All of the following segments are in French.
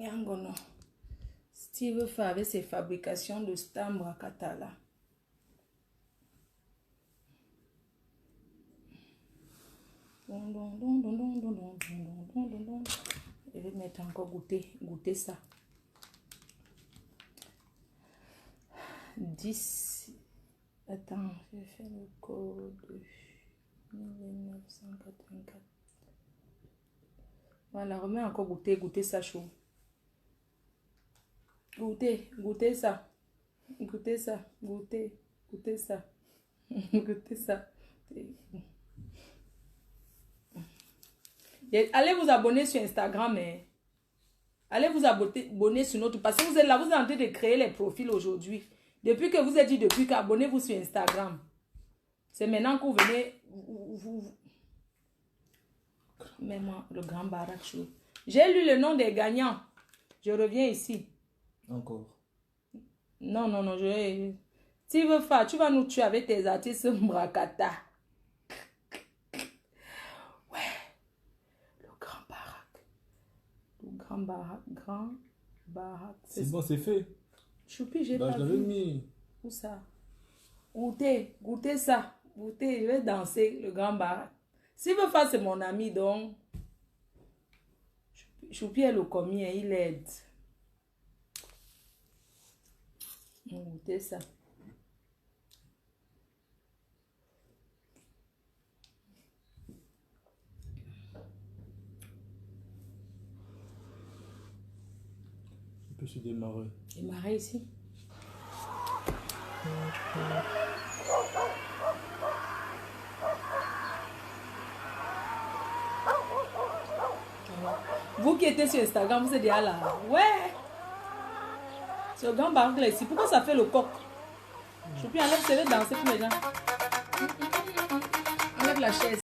Yangono. Steve fait avec ses fabrications de stambre à Katala. Je vais mettre encore goûter ça. 10. Attends, je vais faire le code 1984. Voilà, remets encore goûter ça chaud. Goûtez ça. Goûtez ça. Goûtez ça. Goûtez ça. Et allez vous abonner sur Instagram. Allez vous abonner sur notre... Parce que vous êtes là, vous êtes en train de créer les profils aujourd'hui. Depuis que vous êtes dit depuis qu'abonnez-vous sur Instagram. C'est maintenant que vous venez... Mets-moi le grand baraque chaud. J'ai lu le nom des gagnants. Je reviens ici. Encore. Non, tu veux faire, tu vas nous tuer avec tes artistes Mbrakata. Ouais. Le grand baraque. C'est bon, c'est fait. Choupi, j'ai pas je l'avais vu. mis. Où ça? Goûtez ça. Goûtez, je vais danser le grand baraque. S'il veut faire, c'est mon ami, donc. Choupi est le commis, il aide. Goûtez ça. Je peux se démarrer. Démarrer ici. Vous qui étiez sur Instagram, vous êtes déjà là. Ouais. C'est le grand baraque là ici. Pourquoi ça fait le coq? Je peux enlever, je vais danser pour les gens. Enlève la chaise.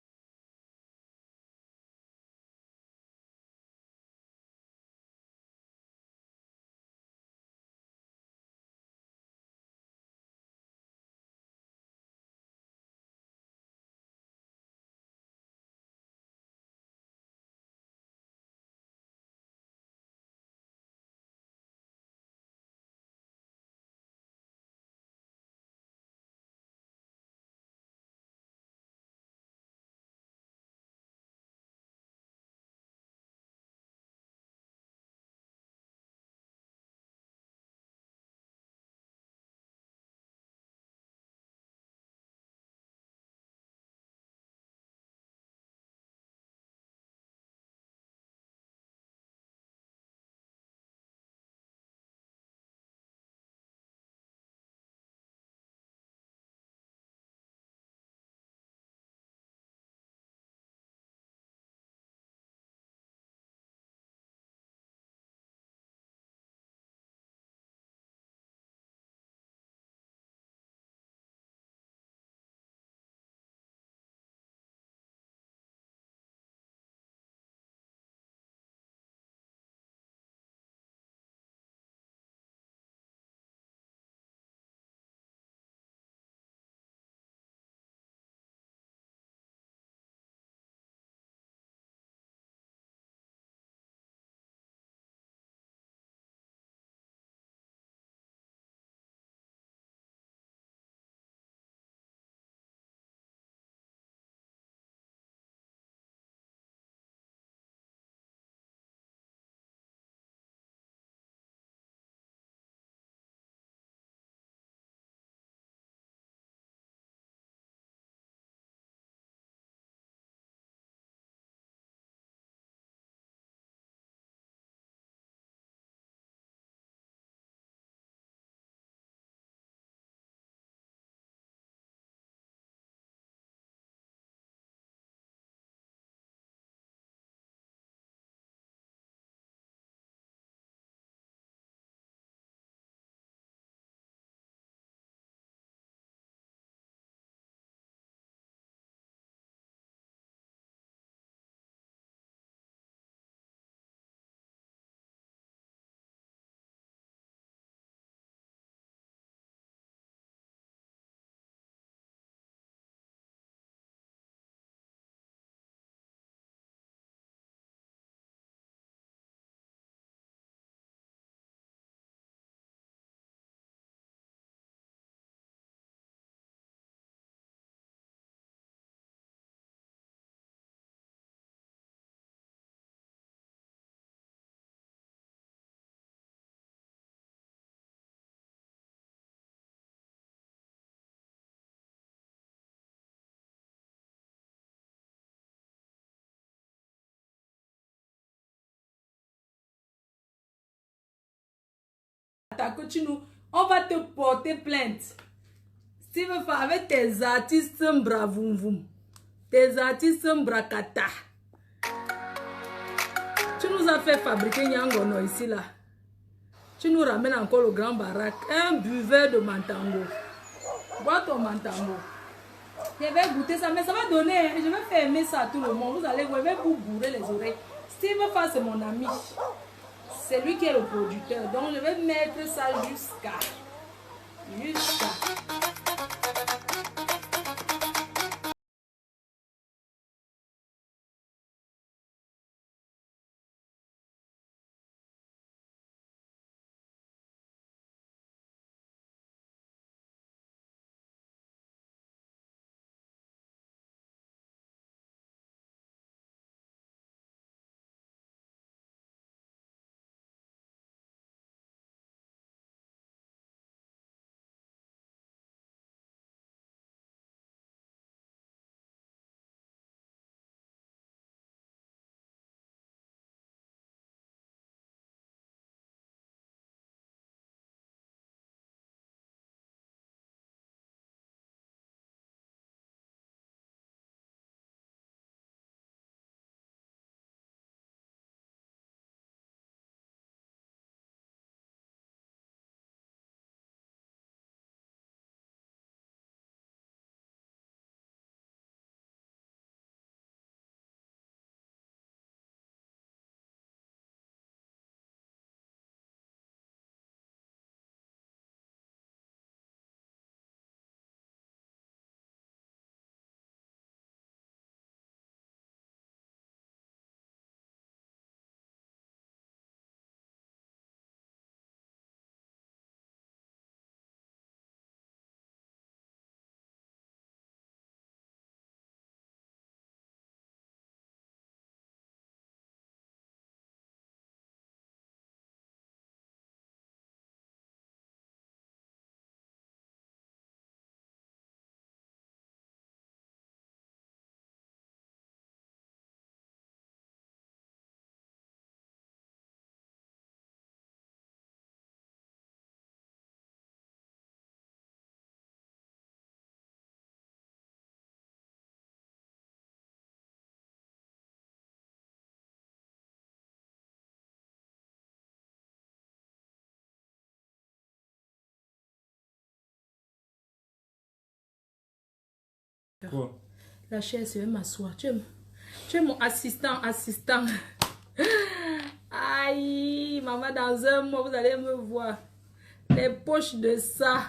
que tu nous... On va te porter plainte. Steve Fa, avec tes artistes bravoum, tes artistes bracata. Tu nous as fait fabriquer Nyangono ici, là. Tu nous ramènes encore le grand baraque. Un buveur de mantango. Bois ton mantango. Je vais goûter ça, mais ça va donner. Je vais faire aimer ça à tout le monde. Vous allez voir, je vais vous bourrer les oreilles. Steve Fa, c'est mon ami. C'est lui qui est le producteur. Donc, je vais mettre ça jusqu'à. Quoi? La chaise, je vais m'asseoir. Tu es mon assistant. Aïe, maman, dans un mois, vous allez me voir. Les poches de ça.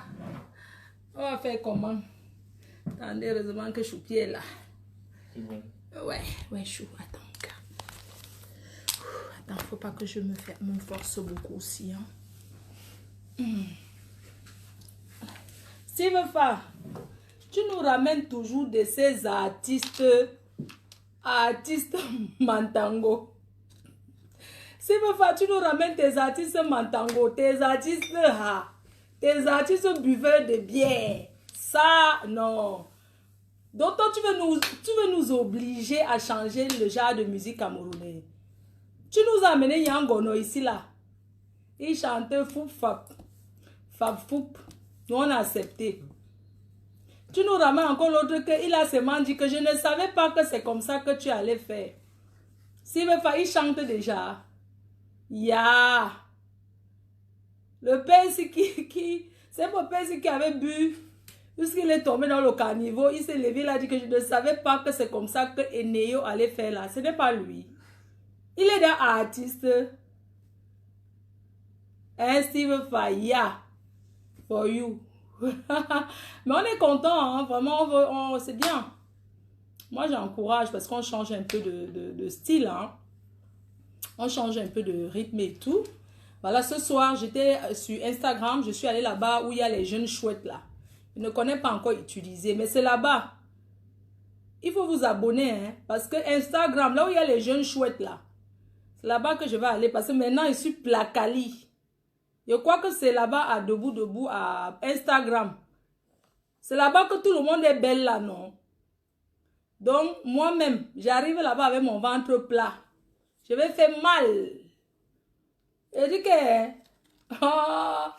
On va faire comment? Attendez, heureusement que Choupi est là. C'est bon. Ouais, Chou, attends. Attends, faut pas que je me force beaucoup aussi. Hein. Steve Fa, tu nous ramènes toujours de ces artistes mantango. Steve Fa, tu nous ramènes tes artistes mantango, tes artistes buveurs de bière. Ça, non. Donc, toi, tu veux nous obliger à changer le genre de musique camerounais. Tu nous as amené Yangono ici, là. Il chantait foup fap foup. Nous, on a accepté. Tu nous ramènes encore l'autre qu'il a seulement dit que je ne savais pas que c'est comme ça que tu allais faire. S'il veut faire, il chante déjà. Ya. Le père qui c'est mon père qui avait bu. Puisqu'il est tombé dans le caniveau, il s'est levé, il a dit que je ne savais pas que c'est comme ça que Eneo allait faire là. Ce n'est pas lui. Il est un artiste. Hein, Steve Faya. For you. Mais on est content, hein, vraiment, c'est bien. Moi, j'encourage parce qu'on change un peu de style. Hein. On change un peu de rythme et tout. Voilà, ce soir, j'étais sur Instagram. Je suis allée là-bas où il y a les jeunes chouettes là. Je ne connais pas encore utiliser, mais c'est là-bas. Il faut vous abonner, hein, parce que Instagram, là où il y a les jeunes chouettes là, c'est là-bas que je vais aller parce que maintenant, je suis Placali. Je crois que c'est là-bas à debout à Instagram. C'est là-bas que tout le monde est belle là, non? Donc, moi-même, j'arrive là-bas avec mon ventre plat. Je vais faire mal. Je dis que Ah,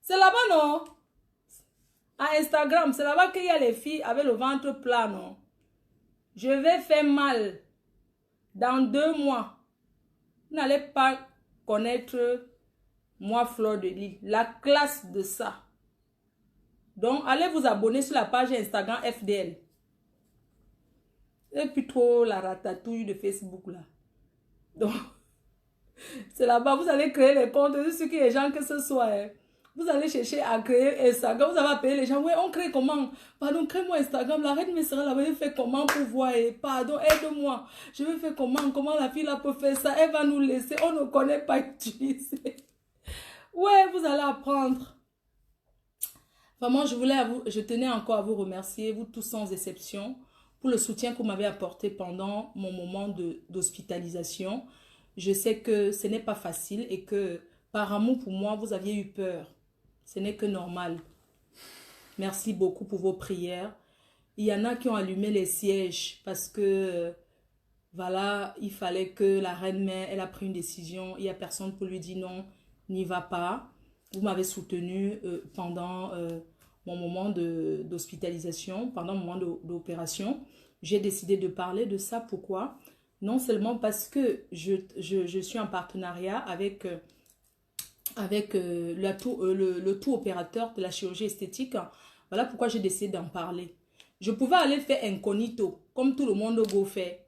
c'est là-bas, non? À Instagram, c'est là-bas qu'il y a les filles avec le ventre plat, non? Je vais faire mal. Dans 2 mois, vous n'allez pas connaître moi, Fleur de Lys. La classe de ça. Donc, allez vous abonner sur la page Instagram FDL. Et puis trop la ratatouille de Facebook, là. Donc, c'est là-bas, vous allez créer les comptes de ce qui est les gens que ce soit. Hein. Vous allez chercher à créer Instagram, vous allez appeler les gens. Oui, on crée comment? Pardon, crée-moi Instagram. La reine me sera là-bas. Je fais comment pour voir? Pardon, aide-moi. Je vais faire comment? Comment la fille là peut faire ça? Elle va nous laisser. On ne connaît pas utiliser. Ouais, vous allez apprendre. Vraiment, je tenais encore à vous remercier, vous tous sans exception, pour le soutien que vous m'avez apporté pendant mon moment d'hospitalisation. Je sais que ce n'est pas facile et que par amour pour moi, vous aviez eu peur. Ce n'est que normal. Merci beaucoup pour vos prières. Il y en a qui ont allumé les sièges parce que, voilà, il fallait que la reine-mère, elle a pris une décision. Il n'y a personne pour lui dire non, n'y va pas. Vous m'avez soutenu pendant mon moment d'hospitalisation, pendant mon moment d'opération. J'ai décidé de parler de ça. Pourquoi? Non seulement parce que je suis en partenariat avec le tout opérateur de la chirurgie esthétique. Voilà pourquoi j'ai décidé d'en parler. Je pouvais aller faire incognito, comme tout le monde go fait.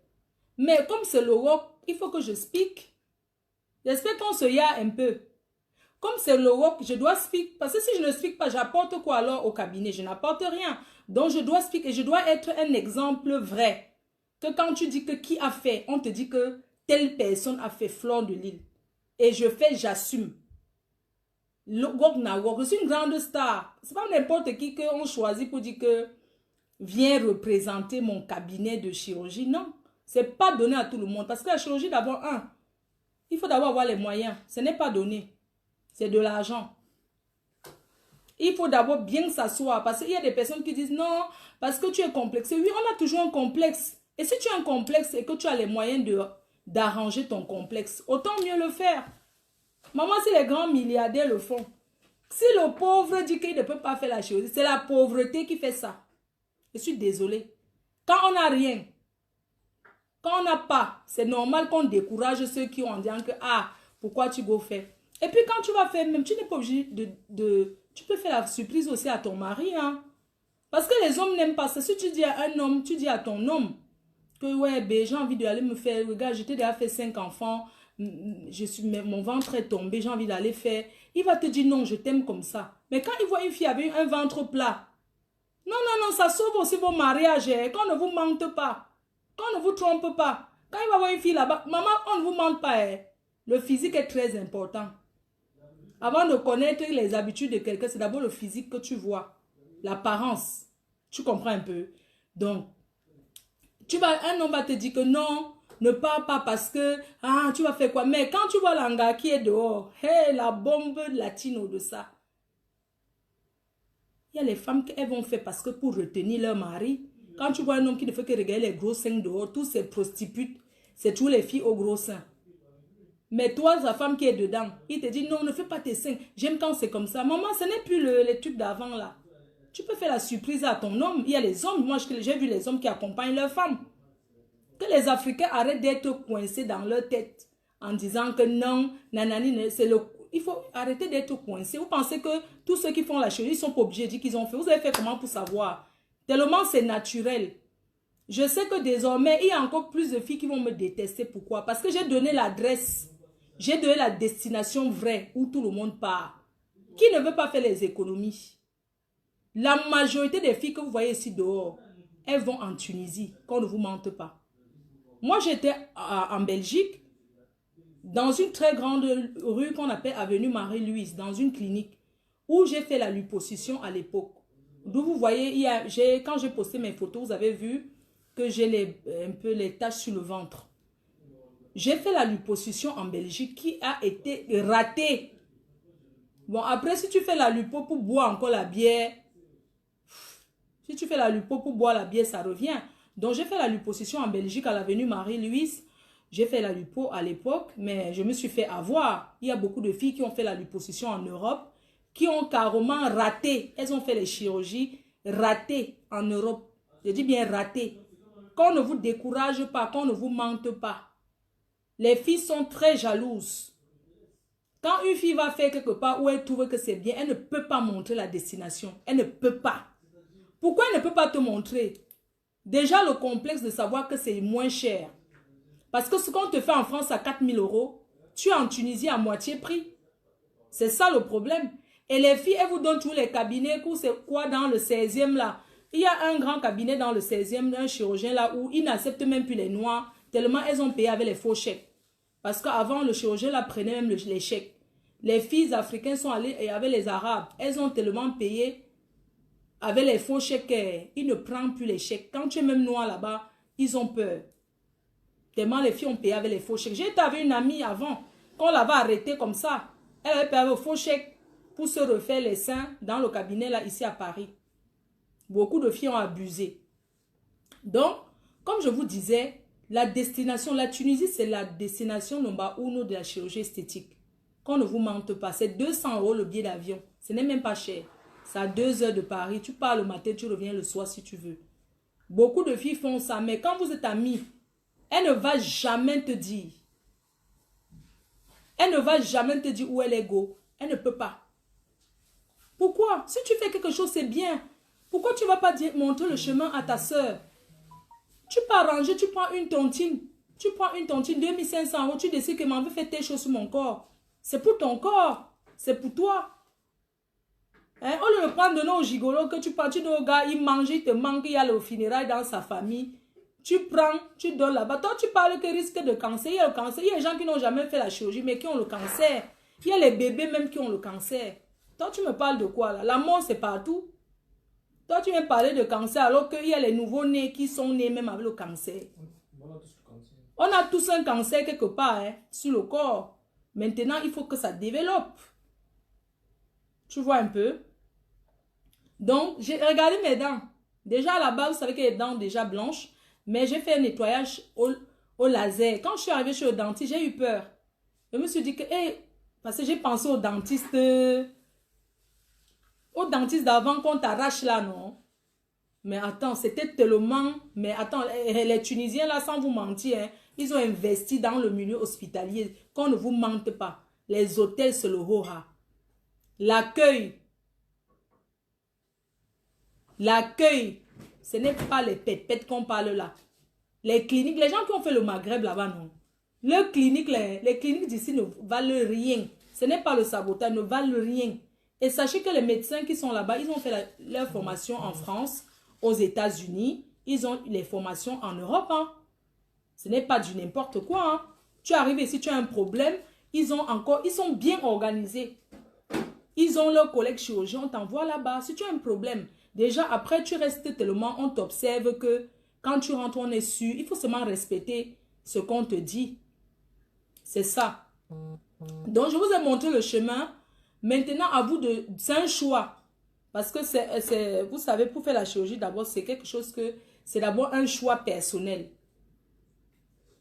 Mais comme c'est l'Europe, il faut que je speak. J'espère qu'on se ya un peu. Comme c'est l'Europe, je dois speak. Parce que si je ne speak pas, j'apporte quoi alors au cabinet? Je n'apporte rien. Donc je dois speak et je dois être un exemple vrai. Que quand tu dis que qui a fait, on te dit que telle personne a fait Fleur de Lys. Et je fais, j'assume. Je suis une grande star. C'est pas n'importe qui qu'on choisit pour dire que viens représenter mon cabinet de chirurgie. Non, c'est pas donné à tout le monde. Parce que la chirurgie, d'abord, il faut d'abord avoir les moyens. Ce n'est pas donné. C'est de l'argent. Il faut d'abord bien s'asseoir. Parce qu'il y a des personnes qui disent non, parce que tu es complexé. Oui, on a toujours un complexe. Et si tu as un complexe et que tu as les moyens d'arranger ton complexe, autant mieux le faire. Maman, si les grands milliardaires le font, si le pauvre dit qu'il ne peut pas faire la chose, c'est la pauvreté qui fait ça. Je suis désolée. Quand on n'a rien, quand on n'a pas, c'est normal qu'on décourage ceux qui ont en disant que, pourquoi tu go faire? Et puis quand tu vas faire, même tu n'es pas obligé tu peux faire la surprise aussi à ton mari, hein. Parce que les hommes n'aiment pas ça. Si tu dis à un homme, tu dis à ton homme que, ouais, ben, j'ai envie d'aller me faire, regarde, j'étais déjà fait 5 enfants, mon ventre est tombé, j'ai envie d'aller faire. Il va te dire non, je t'aime comme ça. Mais quand il voit une fille avec un ventre plat, non, non, non, ça sauve aussi vos mariages, hein. Qu'on ne vous mente pas, qu'on ne vous trompe pas. Quand il va voir une fille là-bas, maman, on ne vous mente pas, hein. Le physique est très important. Avant de connaître les habitudes de quelqu'un, c'est d'abord le physique que tu vois. L'apparence. Tu comprends un peu? Donc, un homme va te dire que non, ne pars pas parce que, tu vas faire quoi? Mais quand tu vois l'anga qui est dehors, hey, la bombe latino de ça. Il y a les femmes qu'elles vont faire parce que pour retenir leur mari. Quand tu vois un homme qui ne fait que regarder les gros seins dehors, tous ces prostituées, c'est tous les filles aux gros seins. Mais toi, la femme qui est dedans, il te dit non, ne fais pas tes seins. J'aime quand c'est comme ça. Maman, ce n'est plus les trucs d'avant là. Tu peux faire la surprise à ton homme. Il y a les hommes, moi j'ai vu les hommes qui accompagnent leurs femmes. Que les Africains arrêtent d'être coincés dans leur tête en disant que non, nanani, il faut arrêter d'être coincés. Vous pensez que tous ceux qui font la chirurgie, ils sont pas obligés de dire qu'ils ont fait. Vous avez fait comment pour savoir? Tellement c'est naturel. Je sais que désormais, il y a encore plus de filles qui vont me détester. Pourquoi? Parce que j'ai donné l'adresse. J'ai donné la destination vraie où tout le monde part. Qui ne veut pas faire les économies? La majorité des filles que vous voyez ici dehors, elles vont en Tunisie, qu'on ne vous mente pas. Moi, j'étais en Belgique, dans une très grande rue qu'on appelle Avenue Marie-Louise, dans une clinique, où j'ai fait la liposuction à l'époque. D'où vous voyez, quand j'ai posté mes photos, vous avez vu que j'ai un peu les taches sur le ventre. J'ai fait la liposuction en Belgique qui a été ratée. Bon, après, si tu fais la lipo pour boire encore la bière, si tu fais la lipo pour boire la bière, ça revient. Donc, j'ai fait la liposuction en Belgique à l'avenue Marie-Louise. J'ai fait la lipo à l'époque, mais je me suis fait avoir. Il y a beaucoup de filles qui ont fait la liposuction en Europe, qui ont carrément raté. Elles ont fait les chirurgies ratées en Europe. Je dis bien ratées. Qu'on ne vous décourage pas, qu'on ne vous mente pas. Les filles sont très jalouses. Quand une fille va faire quelque part où elle trouve que c'est bien, elle ne peut pas montrer la destination. Elle ne peut pas. Pourquoi elle ne peut pas te montrer? Déjà le complexe de savoir que c'est moins cher. Parce que ce qu'on te fait en France à 4 000 €, tu es en Tunisie à moitié prix. C'est ça le problème. Et les filles, elles vous donnent tous les cabinets, c'est quoi dans le 16e là? Il y a un grand cabinet dans le 16e, un chirurgien là, où ils n'acceptent même plus les noirs, tellement elles ont payé avec les faux chèques. Parce qu'avant, le chirurgien là prenait même les chèques. Les filles africaines sont allées avec les arabes. Elles ont tellement payé avec les faux chèques. Ils ne prennent plus les chèques. Quand tu es même noir là-bas, ils ont peur. Tellement les filles ont payé avec les faux chèques. J'ai été avec une amie avant, qu'on l'avait arrêtée comme ça. Elle avait payé avec les faux chèques pour se refaire les seins dans le cabinet là, ici à Paris. Beaucoup de filles ont abusé. Donc, comme je vous disais, la destination, la Tunisie, c'est la destination number 1 de la chirurgie esthétique. Qu'on ne vous mente pas, c'est 200 € le billet d'avion. Ce n'est même pas cher. C'est à 2 heures de Paris. Tu pars le matin, tu reviens le soir si tu veux. Beaucoup de filles font ça, mais quand vous êtes amis, elle ne va jamais te dire. Elle ne va jamais te dire où elle est go. Elle ne peut pas. Pourquoi? Si tu fais quelque chose, c'est bien. Pourquoi tu ne vas pas montrer le chemin à ta soeur? Tu peux arranger, tu prends une tontine. Tu prends une tontine, 2500 €. Tu décides que m'en veux faire telle chose sur mon corps. C'est pour ton corps. C'est pour toi. Hein? Au lieu de prendre de nos gigolos que tu parles, tu dis au gars, il mange, il te manque, il y a le funérail dans sa famille. Tu prends, tu donnes là-bas. Toi, tu parles que risque de cancer. Il y a le cancer. Il y a des gens qui n'ont jamais fait la chirurgie, mais qui ont le cancer. Il y a les bébés même qui ont le cancer. Toi, tu me parles de quoi là? La mort, c'est partout. Toi, tu viens parler de cancer alors qu'il y a les nouveaux-nés qui sont nés même avec le cancer. On a tous un cancer quelque part hein, sur le corps. Maintenant, il faut que ça développe. Tu vois un peu? Donc, j'ai regardé mes dents. Déjà, là-bas, vous savez que les dents déjà blanches. Mais j'ai fait un nettoyage au laser. Quand je suis arrivée chez le dentiste, j'ai eu peur. Je me suis dit que, parce que j'ai pensé au dentiste d'avant qu'on t'arrache là, non? Mais attends, c'était tellement... Mais attends, les Tunisiens là, sans vous mentir, hein, ils ont investi dans le milieu hospitalier. Qu'on ne vous mente pas. Les hôtels, c'est le hora. L'accueil. L'accueil. Ce n'est pas les pètes qu'on parle là. Les cliniques, les gens qui ont fait le Maghreb là-bas, non. Les cliniques d'ici ne valent rien. Ce n'est pas le sabotage, ne valent rien. Et sachez que les médecins qui sont là-bas, ils ont fait leur formation en France, aux États-Unis. Ils ont les formations en Europe. Hein. Ce n'est pas du n'importe quoi. Hein. Tu arrives ici, tu as un problème. Ils sont bien organisés. Ils ont leurs collègues chirurgiens, on t'envoie là-bas. Si tu as un problème, déjà après, tu restes tellement, on t'observe que quand tu rentres, on est sûr. Il faut seulement respecter ce qu'on te dit. C'est ça. Donc, je vous ai montré le chemin. Maintenant, à vous de... C'est un choix. Parce que vous savez, pour faire la chirurgie, d'abord, c'est quelque chose que... C'est d'abord un choix personnel.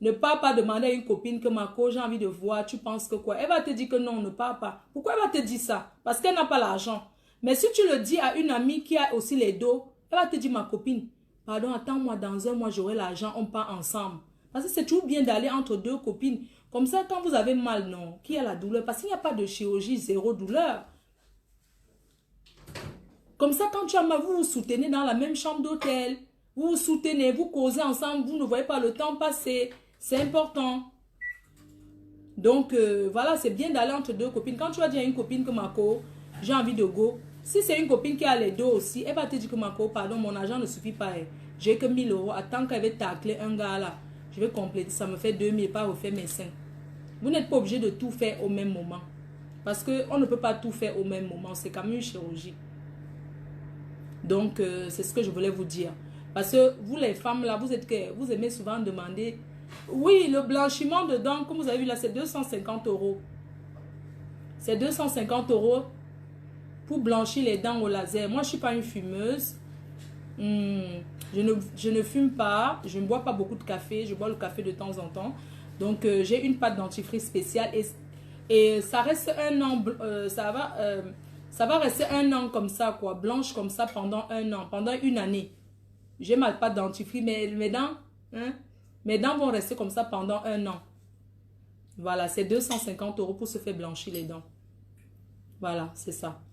Ne pars pas demander à une copine que Marco, j'ai envie de voir, tu penses que quoi? Elle va te dire que non, ne pars pas. Pourquoi elle va te dire ça? Parce qu'elle n'a pas l'argent. Mais si tu le dis à une amie qui a aussi les dos, elle va te dire, ma copine, pardon, attends-moi, dans un mois, j'aurai l'argent, on part ensemble. Parce que c'est toujours bien d'aller entre deux copines. Comme ça, quand vous avez mal, non, qui a la douleur? Parce qu'il n'y a pas de chirurgie, zéro douleur. Comme ça, quand tu as mal, vous vous soutenez dans la même chambre d'hôtel. Vous vous soutenez, vous causez ensemble, vous ne voyez pas le temps passer. C'est important. Donc, voilà, c'est bien d'aller entre deux copines. Quand tu vas dire à une copine que Marco, j'ai envie de go. Si c'est une copine qui a les dos aussi, elle va te dire que Marco, pardon, mon argent ne suffit pas. J'ai que 1000 €. Attends qu'elle va tacler un gars là. Je vais compléter. Ça me fait 2000, pas refaire mes seins. Vous n'êtes pas obligé de tout faire au même moment. Parce qu'on ne peut pas tout faire au même moment. C'est comme une chirurgie. Donc, c'est ce que je voulais vous dire. Parce que vous, les femmes, là, vous aimez souvent demander... Oui, le blanchiment de dents, comme vous avez vu là, c'est 250 €. C'est 250 € pour blanchir les dents au laser. Moi, je ne suis pas une fumeuse. Je ne fume pas. Je ne bois pas beaucoup de café. Je bois le café de temps en temps. Donc, j'ai une pâte dentifrice spéciale et ça reste un an, ça va rester un an comme ça, quoi, blanche comme ça pendant un an, pendant une année. J'ai ma pâte dentifrice, mais mes dents vont rester comme ça pendant un an. Voilà, c'est 250 € pour se faire blanchir les dents. Voilà, c'est ça.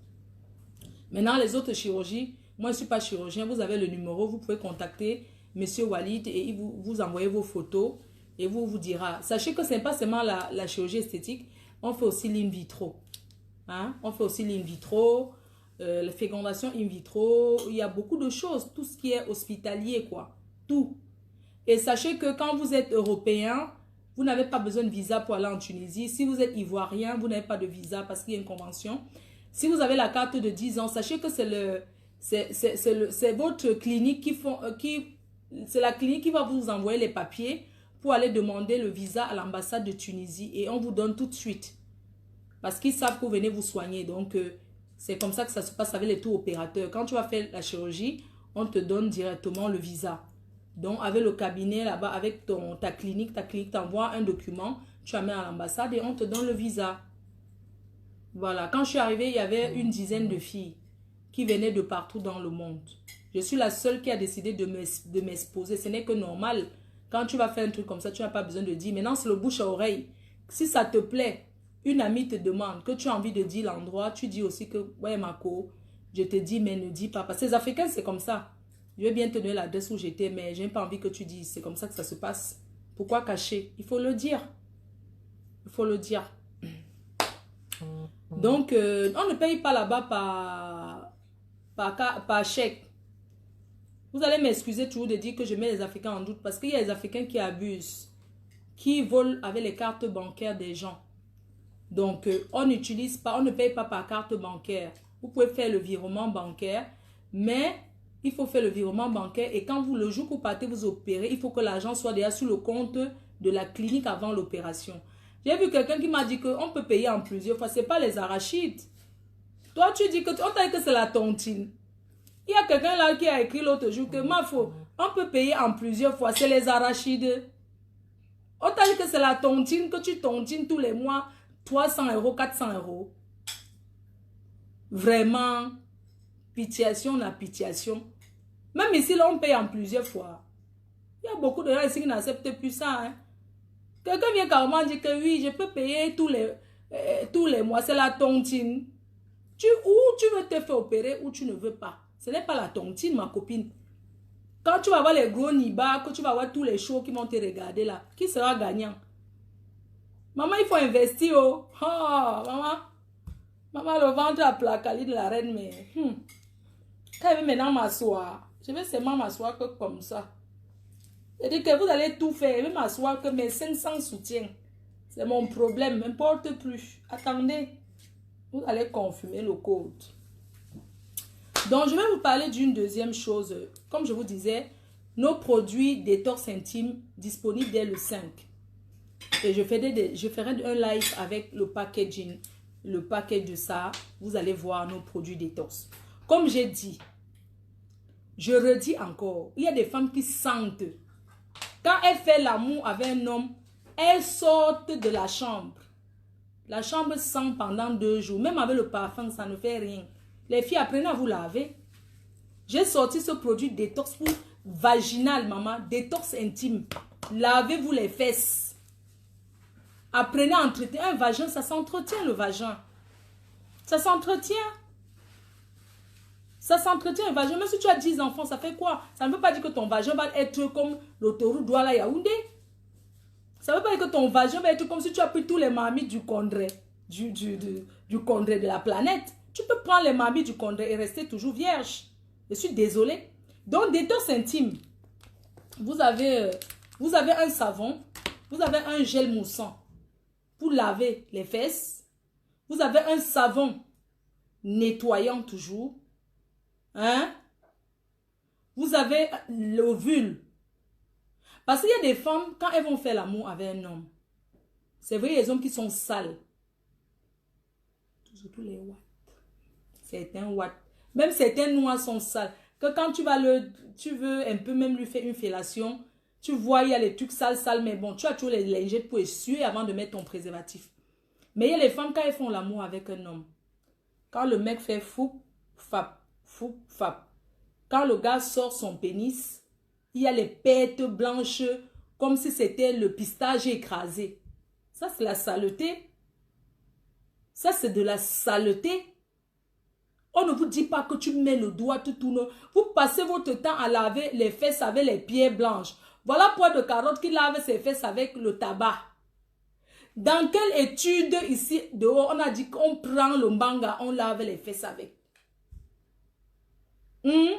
Maintenant, les autres chirurgies, moi je ne suis pas chirurgien, vous avez le numéro, vous pouvez contacter Monsieur Walid et il vous envoyez vos photos et vous dira. Sachez que ce n'est pas seulement la chirurgie esthétique, on fait aussi l'in vitro. Hein? On fait aussi l'in vitro, la fécondation in vitro, il y a beaucoup de choses, tout ce qui est hospitalier, quoi, tout. Et sachez que quand vous êtes européen, vous n'avez pas besoin de visa pour aller en Tunisie. Si vous êtes ivoirien, vous n'avez pas de visa parce qu'il y a une convention. Si vous avez la carte de 10 ans, sachez que c'est votre clinique c'est la clinique qui va vous envoyer les papiers pour aller demander le visa à l'ambassade de Tunisie et on vous donne tout de suite. Parce qu'ils savent que vous venez vous soigner. Donc, c'est comme ça que ça se passe avec les tours opérateurs. Quand tu vas faire la chirurgie, on te donne directement le visa. Donc, avec le cabinet là-bas, avec ta clinique t'envoie un document, tu amènes à l'ambassade et on te donne le visa. Voilà. Quand je suis arrivée, il y avait une dizaine de filles qui venaient de partout dans le monde. Je suis la seule qui a décidé de m'exposer. Ce n'est que normal. Quand tu vas faire un truc comme ça, tu n'as pas besoin de dire. Maintenant, c'est le bouche à oreille. Si ça te plaît, une amie te demande que tu as envie de dire l'endroit, tu dis aussi que, ouais, Marco, je te dis, mais ne dis pas. Parce que les Africains, c'est comme ça. Je vais bien te donner l'adresse où j'étais, mais je n'ai pas envie que tu dises. C'est comme ça que ça se passe. Pourquoi cacher? Il faut le dire. Il faut le dire. Donc, on ne paye pas là-bas par chèque. Vous allez m'excuser toujours de dire que je mets les Africains en doute parce qu'il y a les Africains qui abusent, qui volent avec les cartes bancaires des gens. Donc, on n'utilise pas, on ne paye pas par carte bancaire. Vous pouvez faire le virement bancaire, mais il faut faire le virement bancaire et quand le jour que vous partez vous opérer, il faut que l'argent soit déjà sur le compte de la clinique avant l'opération. J'ai vu quelqu'un qui m'a dit qu'on peut payer en plusieurs fois. Ce n'est pas les arachides. Toi, tu dis que on t'a dit que c'est la tontine. Il y a quelqu'un là qui a écrit l'autre jour que on peut payer en plusieurs fois. C'est les arachides. On t'a dit que c'est la tontine, que tu tontines tous les mois 300 €, 400 €. Vraiment, pitiation, la pitiation. Même ici, là, on paye en plusieurs fois. Il y a beaucoup de gens ici qui n'acceptent plus ça. Hein. Quelqu'un vient carrément dire que oui, je peux payer tous les mois. C'est la tontine. Ou tu veux te faire opérer ou tu ne veux pas. Ce n'est pas la tontine, ma copine. Quand tu vas voir les gros nibas, que tu vas voir tous les shows qui vont te regarder là, qui sera gagnant? Maman, il faut investir. Oh, maman, le ventre à placali de la reine, mais quand elle veut maintenant m'asseoir, je vais seulement m'asseoir que comme ça. C'est-à-dire que vous allez tout faire. Je vais m'asseoir que mes 500 soutiens. C'est mon problème, n'importe plus. Attendez, vous allez confirmer le code. Donc, je vais vous parler d'une deuxième chose. Comme je vous disais, nos produits détox intime disponibles dès le 5. Et je ferai un live avec le packaging, le package de ça. Vous allez voir nos produits détox. Comme j'ai dit, je redis encore, il y a des femmes qui sentent. Quand elles font l'amour avec un homme, elles sortent de la chambre. La chambre sent pendant 2 jours. Même avec le parfum, ça ne fait rien. Les filles, apprenez à vous laver. J'ai sorti ce produit détox pour vaginal, maman. Détox intime. Lavez-vous les fesses. Apprenez à entretenir. Un vagin, ça s'entretient le vagin. Ça s'entretient. Ça s'entretient un vagin. Même si tu as 10 enfants, ça fait quoi? Ça ne veut pas dire que ton vagin va être comme l'autoroute Douala Yaoundé. Ça ne veut pas dire que ton vagin va être comme si tu as pris tous les mamies du congrès. Du congrès de la planète. Tu peux prendre les mamies du congrès et rester toujours vierge. Je suis désolée. Donc, détox intime. Vous avez un savon. Vous avez un gel moussant pour laver les fesses. Vous avez un savon nettoyant toujours. Hein? Vous avez l'ovule. Parce qu'il y a des femmes, quand elles vont faire l'amour avec un homme, c'est vrai, les hommes qui sont sales. Surtout les watts. Certains watts. Même certains noirs sont sales. Que quand tu veux un peu même lui faire une fellation, Tu vois, il y a les trucs sales, mais bon, tu as toujours les lingettes pour essuyer avant de mettre ton préservatif. Mais il y a les femmes, quand elles font l'amour avec un homme, quand le mec fait fou, fap, quand le gars sort son pénis, il y a les pètes blanches, comme si c'était le pistache écrasé. Ça, c'est la saleté. Ça, c'est de la saleté. On ne vous dit pas que tu mets le doigt, tu tournes. Vous passez votre temps à laver les fesses avec les pieds blanches. Voilà poids de carotte qui lave ses fesses avec le tabac. Dans quelle étude ici dehors, on a dit qu'on prend le mbanga, on lave les fesses avec? Une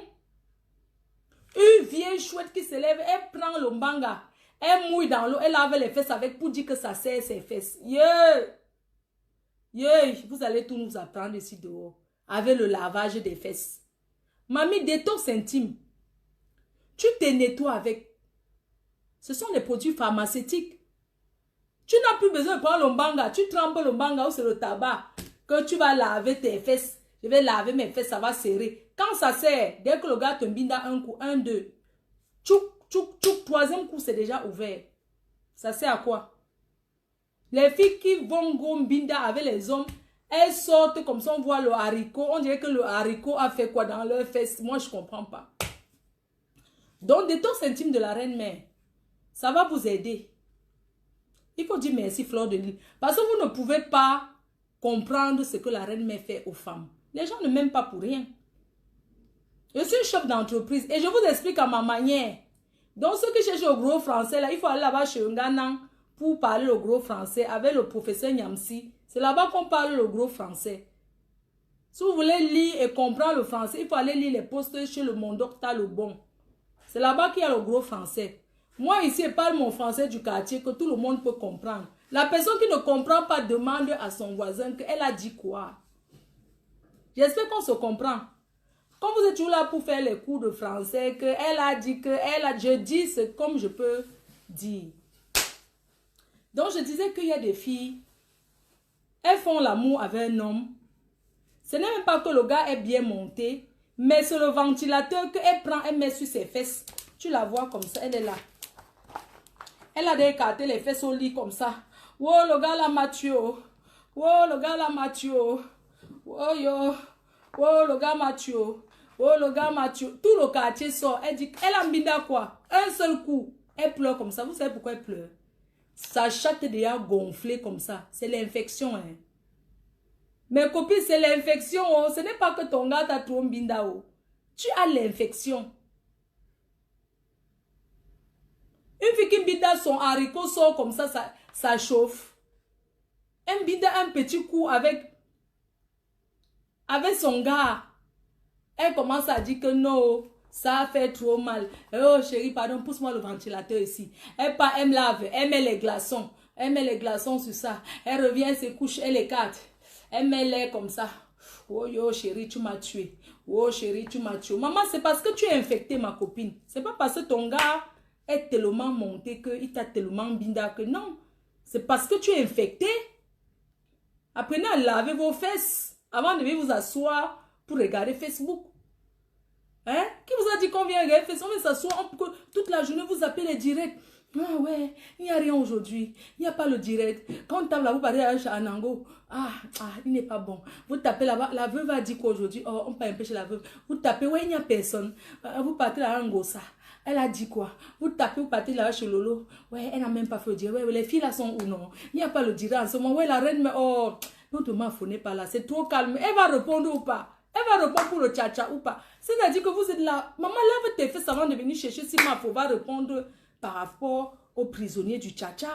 vieille chouette qui se lève, elle prend le mbanga, elle mouille dans l'eau, elle lave les fesses avec pour dire que ça sert ses fesses. Vous allez tout nous apprendre ici dehors avec le lavage des fesses. Mamie, détox intime. Tu te nettoies avec. Ce sont des produits pharmaceutiques. Tu n'as plus besoin de prendre le mbanga. Tu trempes le mbanga ou c'est le tabac que tu vas laver tes fesses. Je vais laver mes fesses, ça va serrer. Quand ça sert, dès que le gars te binda un coup, 1, 2, tchouk, tchouk, tchouk, troisième coup, c'est déjà ouvert. Ça sert à quoi? Les filles qui vont go binda avec les hommes, elles sortent comme ça, on voit le haricot. On dirait que le haricot a fait quoi dans leurs fesses? Moi, je ne comprends pas. Donc, détox intime de la reine-mère, ça va vous aider. Il faut dire merci, Fleur de Lys. Parce que vous ne pouvez pas comprendre ce que la reine-mère fait aux femmes. Les gens ne m'aiment pas pour rien. Je suis chef d'entreprise et je vous explique à ma manière. Donc, ceux qui cherchent le gros français, là, il faut aller là-bas chez un Ghanan pour parler le gros français avec le professeur Nyamsi. C'est là-bas qu'on parle le gros français. Si vous voulez lire et comprendre le français, il faut aller lire les posts chez le Mondoc Talobon. C'est là-bas qu'il y a le gros français. Moi, ici, je parle mon français du quartier que tout le monde peut comprendre. La personne qui ne comprend pas demande à son voisin qu'elle a dit quoi. J'espère qu'on se comprend. Quand vous êtes toujours là pour faire les cours de français, qu'elle a dit, je dis ce comme je peux dire. Donc, je disais qu'il y a des filles, elles font l'amour avec un homme. Ce n'est même pas que le gars est bien monté, mais c'est le ventilateur qu'elle prend, elle met sur ses fesses. Tu la vois comme ça, elle est là. Elle a écarté les fesses au lit comme ça. Oh, le gars là m'a tué. Oh, le gars là m'a tué. Oh, yo. Oh, le gars m'a tué. Oh, le gars m'a tué. Tout le quartier sort. Elle dit, elle a mis quoi? Un seul coup. Elle pleure comme ça. Vous savez pourquoi elle pleure? Sa chatte est déjà gonflée comme ça. C'est l'infection. Hein. Mes copines, c'est l'infection. Oh. Ce n'est pas que ton gars t'a trop mbinda. Oh. Tu as l'infection. Une fille qui bida son haricot sort comme ça, ça chauffe. Elle bida un petit coup avec son gars. Elle commence à dire que non, ça fait trop mal. Oh chérie, pardon, pousse-moi le ventilateur ici. Elle me lave, elle met les glaçons. Elle met les glaçons sur ça. Elle revient, elle se couche, elle écarte. Elle met l'air comme ça. Oh yo chérie, tu m'as tué. Oh chérie, tu m'as tué. Maman, c'est parce que tu es infectée, ma copine. C'est pas parce que ton gars est tellement monté qu'il t'a tellement binda que non. C'est parce que tu es infecté. Apprenez à laver vos fesses avant de venir vous asseoir pour regarder Facebook. Hein? Qui vous a dit qu'on vient regarder Facebook? On vient s'asseoir toute la journée, vous appelez les directs. Ah ouais, il n'y a rien aujourd'hui. Il n'y a pas le direct. Quand on tape là, vous parlez à Anango. Il n'est pas bon. Vous tapez là-bas, la veuve a dit quoi aujourd'hui? Oh, on peut empêcher la veuve. Vous tapez, ouais, il n'y a personne. Vous partez là à Angossa. Elle a dit quoi? Vous tapez, vous partez là chez Lolo. Ouais, elle n'a même pas fait le direct. Ouais, les filles là sont où non? Il n'y a pas le direct en ce moment. Ouais, la reine, mais oh, notre maman n'est pas là. C'est trop calme. Elle va répondre ou pas? Elle va répondre pour le tcha-tcha ou pas? C'est-à-dire que vous êtes là. Maman, lave tes fesses avant de venir chercher si ma faux va répondre par rapport aux prisonniers du tcha-tcha.